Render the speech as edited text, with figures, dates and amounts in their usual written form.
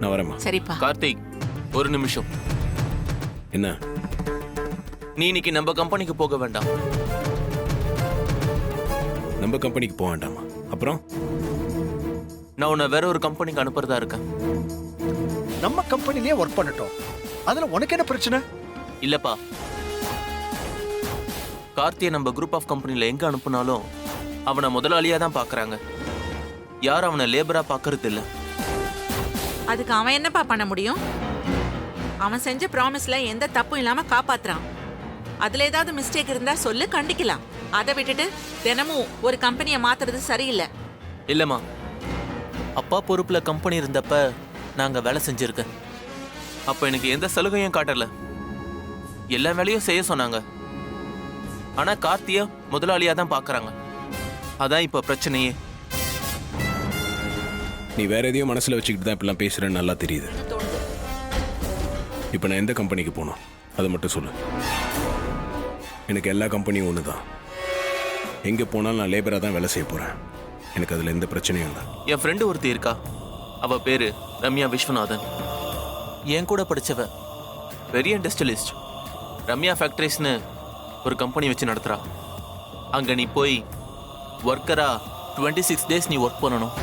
நான் வரேம்மா. சரிப்பா. கார்த்திக், ஒரு நிமிஷம். என்ன? நீ இன்னைக்கு நம்ம கம்பெனிக்கு போக வேண்டாம். நம்ம கம்பெனிக்கு போக வேண்டாமா? அப்புறம் நான் உன்னை வேற ஒரு கம்பெனிக்கு அனுப்புறதா இருக்கேன். நம்ம கம்பெனிலேயே ஒர்க் பண்ணட்டும், அதுல உனக்கு என்ன பிரச்சனை? இல்லப்பா, கார்த்தியை நம்ம குரூப் ஆஃப் கம்பெனில எங்க அனுப்புனாலும் அவனை முதலாளியா தான் பாக்குறாங்க. யாரும் அவனை லேபரா பாக்குறது இல்ல. அதுக்கு அவன் என்னப்பா பண்ண முடியும்? அவன் செஞ்ச ப்ராமிஸ்ல எந்த தப்பும் இல்லாம காப்பாத்துறான். அதுல ஏதாவது மிஸ்டேக் இருந்தா சொல்லு, கண்டிக்கலாம். அதை விட்டுட்டு தினமும் ஒரு கம்பெனியை மாத்துறது சரியில்லை. இல்லம்மா, அப்பா பொறுப்புல கம்பெனி இருந்தப்ப நாங்க வேலை செஞ்சிருக்கேன். அப்ப எனக்கு எந்த சலுகையும் காட்டல, எல்லா வேலையும் செய்ய சொன்னாங்க. ஆனா கார்த்திய முதலாளியா தான் பாக்குறாங்க. அதான் இப்ப பிரச்சனையே. நீ வேற எதையும் மனசுல வச்சுக்கிட்டு தான் இப்பெல்லாம் பேசுறேன்னு நல்லா தெரியுது. இப்போ நான் எந்த கம்பெனிக்கு போகணும் அதை மட்டும் சொல்லு. எனக்கு எல்லா கம்பெனியும் ஒன்று தான். எங்கே போனாலும் நான் லேபராக தான் வேலை செய்ய போகிறேன். எனக்கு அதில் எந்த பிரச்சனையும் இல்லை. என் ஃப்ரெண்டு ஒருத்தி இருக்கா, அவ பேரு ரம்யா விஸ்வநாதன். என் கூட படிச்சவ, பெரிய இண்டஸ்ட்ரியலிஸ்ட். ரம்யா ஃபேக்டரிஸ்னு ஒரு கம்பெனி வச்சு நடத்துறா. அங்க நீ போய் ஒர்க்கரா 26 days நீ ஒர்க் பண்ணணும்.